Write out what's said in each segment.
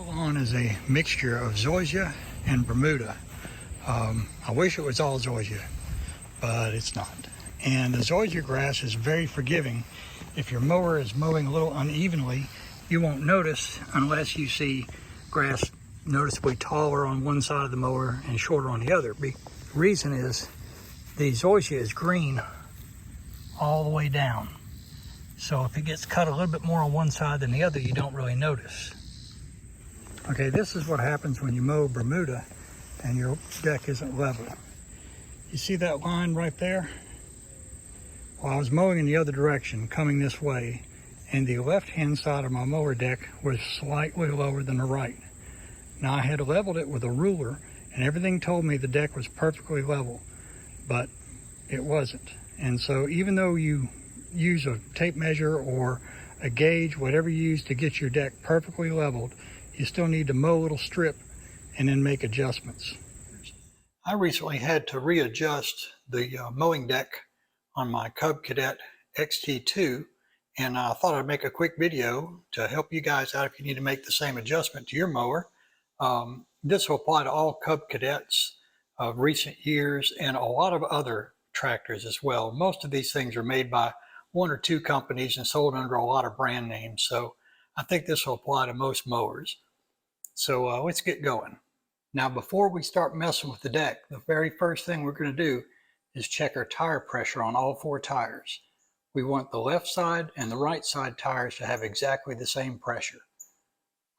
lawn is a mixture of zoysia and Bermuda. I wish it was all zoysia, but it's not. And the zoysia grass is very forgiving. If your mower is mowing a little unevenly, you won't notice unless you see grass noticeably taller on one side of the mower and shorter on the other. The reason is the zoysia is green all the way down. So if it gets cut a little bit more on one side than the other, you don't really notice. Okay, this is what happens when you mow Bermuda and your deck isn't level. You see that line right there? Well, I was mowing in the other direction, coming this way, and the left-hand side of my mower deck was slightly lower than the right. Now, I had leveled it with a ruler, and everything told me the deck was perfectly level, but it wasn't. And so even though you use a tape measure or a gauge, whatever you use to get your deck perfectly leveled, you still need to mow a little strip and then make adjustments. I recently had to readjust the mowing deck on my Cub Cadet XT2, and I thought I'd make a quick video to help you guys out if you need to make the same adjustment to your mower. This will apply to all Cub Cadets of recent years and a lot of other tractors as well. Most of these things are made by one or two companies and sold under a lot of brand names, so I think this will apply to most mowers. So let's get going. Now, before we start messing with the deck, the very first thing we're going to do is check our tire pressure on all four tires. We want the left side and the right side tires to have exactly the same pressure.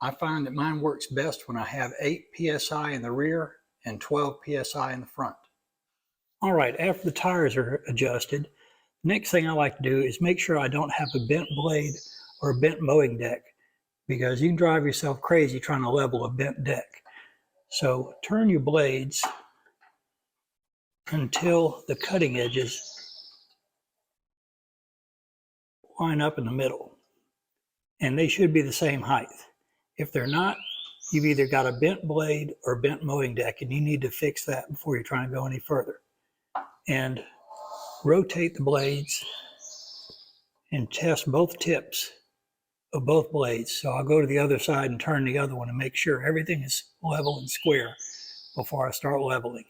I find that mine works best when I have 8 psi in the rear and 12 psi in the front. All right, after the tires are adjusted, next thing I like to do is make sure I don't have a bent blade or a bent mowing deck, because you can drive yourself crazy trying to level a bent deck. So turn your blades until the cutting edges line up in the middle, and they should be the same height. If they're not, you've either got a bent blade or a bent mowing deck, and you need to fix that before you're trying to go any further. And rotate the blades and test both tips of both blades. So I'll go to the other side and turn the other one and make sure everything is level and square before I start leveling.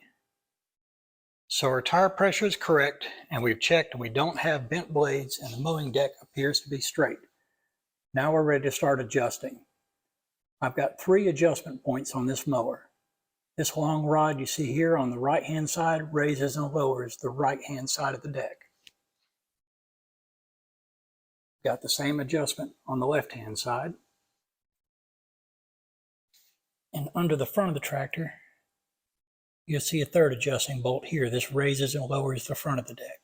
So our tire pressure is correct, and we've checked and we don't have bent blades, and the mowing deck appears to be straight. Now we're ready to start adjusting. I've got 3 adjustment points on this mower. This long rod you see here on the right hand side raises and lowers the right hand side of the deck. Got the same adjustment on the left hand side. And under the front of the tractor, you'll see a 3rd adjusting bolt here. This raises and lowers the front of the deck.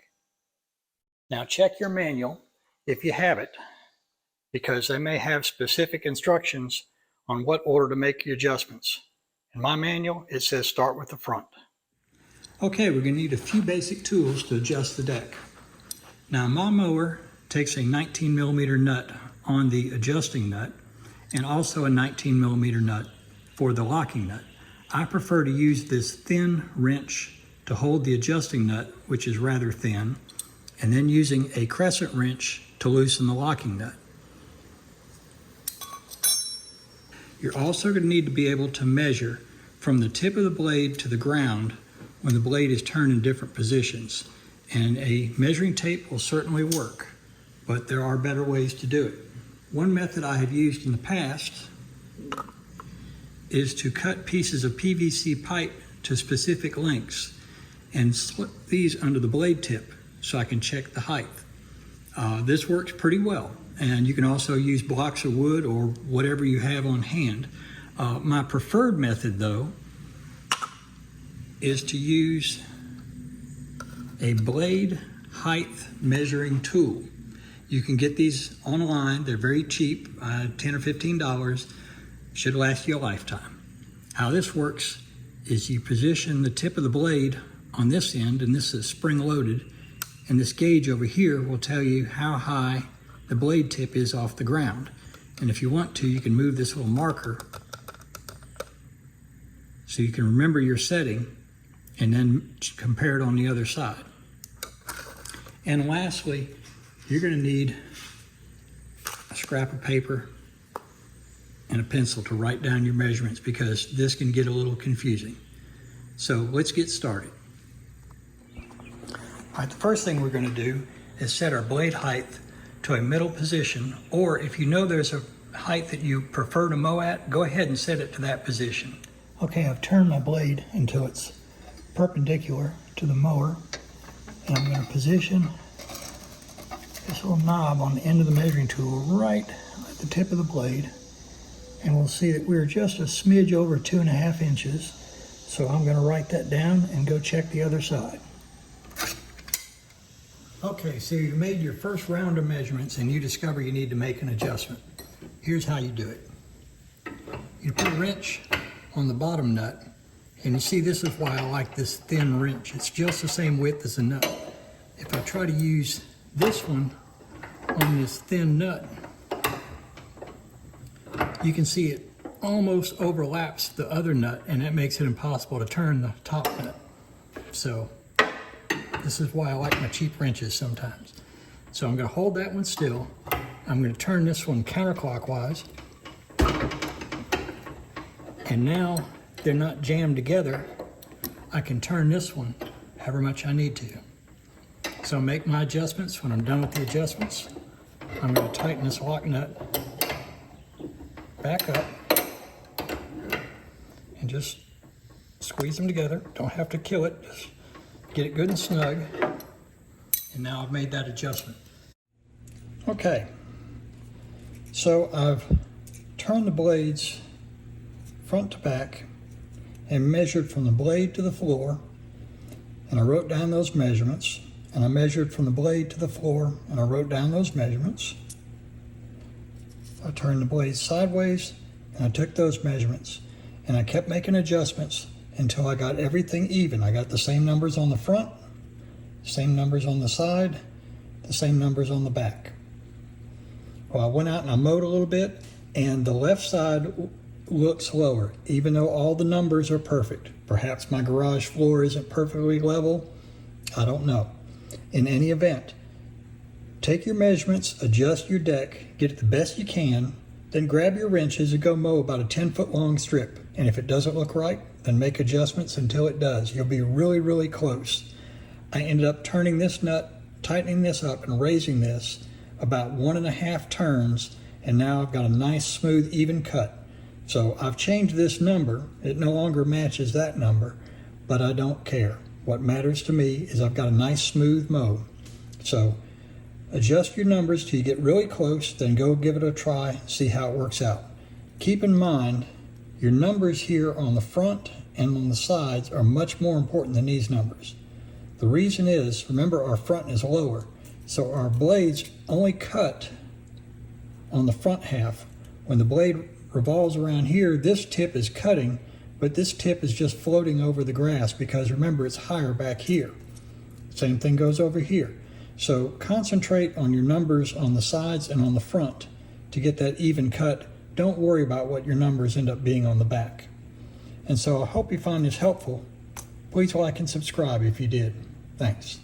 Now check your manual if you have it, because they may have specific instructions on what order to make the adjustments. In my manual, it says start with the front. Okay, we're going to need a few basic tools to adjust the deck. Now, my mower takes a 19mm nut on the adjusting nut and also a 19mm nut for the locking nut. I prefer to use this thin wrench to hold the adjusting nut, which is rather thin, and then using a crescent wrench to loosen the locking nut. You're also going to need to be able to measure from the tip of the blade to the ground when the blade is turned in different positions. And a measuring tape will certainly work, but there are better ways to do it. One method I have used in the past is to cut pieces of PVC pipe to specific lengths and slip these under the blade tip so I can check the height. This works pretty well. And you can also use blocks of wood or whatever you have on hand. My preferred method, though, is to use a blade height measuring tool. You can get these online. They're very cheap, $10 or $15. Should last you a lifetime. How this works is you position the tip of the blade on this end, and this is spring loaded, and this gauge over here will tell you how high the blade tip is off the ground. And if you want to, you can move this little marker so you can remember your setting and then compare it on the other side. And lastly, you're going to need a scrap of paper and a pencil to write down your measurements because this can get a little confusing. So let's get started. All right, the first thing we're going to do is set our blade height to a middle position, or if you know there's a height that you prefer to mow at, go ahead and set it to that position. Okay, I've turned my blade until it's perpendicular to the mower, and I'm going to position this little knob on the end of the measuring tool right at the tip of the blade, and we'll see that we're just a smidge over 2.5 inches. So I'm going to write that down and go check the other side. Okay, so you made your first round of measurements and you discover you need to make an adjustment. Here's how you do it. You put a wrench on the bottom nut, and you see this is why I like this thin wrench. It's just the same width as a nut. If I try to use this one on this thin nut, you can see it almost overlaps the other nut, and that makes it impossible to turn the top nut. So this is why I like my cheap wrenches sometimes. So I'm going to hold that one still. I'm going to turn this one counterclockwise, and now they're not jammed together. I can turn this one however much I need to. So I'll make my adjustments. When I'm done with the adjustments, I'm going to tighten this lock nut back up and just squeeze them together. Don't have to kill it, just get it good and snug. And now I've made that adjustment. Okay, so I've turned the blades front to back and measured from the blade to the floor, and I wrote down those measurements, and I measured from the blade to the floor and I wrote down those measurements. I turned the blades sideways and I took those measurements, and I kept making adjustments until I got everything even. I got the same numbers on the front, same numbers on the side, the same numbers on the back. Well, I went out and I mowed a little bit, and the left side looks lower, even though all the numbers are perfect. Perhaps my garage floor isn't perfectly level. I don't know. In any event, take your measurements, adjust your deck, get it the best you can, then grab your wrenches and go mow about a 10-foot long strip. And if it doesn't look right, then make adjustments until it does. You'll be really, really close. I ended up turning this nut, tightening this up, and raising this about 1.5 turns, and now I've got a nice, smooth, even cut. So I've changed this number. It no longer matches that number, but I don't care. What matters to me is I've got a nice, smooth mow. So adjust your numbers till you get really close, then go give it a try, see how it works out. Keep in mind, your numbers here on the front and on the sides are much more important than these numbers. The reason is, remember, our front is lower, so our blades only cut on the front half. When the blade revolves around here, this tip is cutting, but this tip is just floating over the grass because remember, it's higher back here. Same thing goes over here. So concentrate on your numbers on the sides and on the front to get that even cut. Don't worry about what your numbers end up being on the back. And so I hope you find this helpful. Please like and subscribe if you did. Thanks.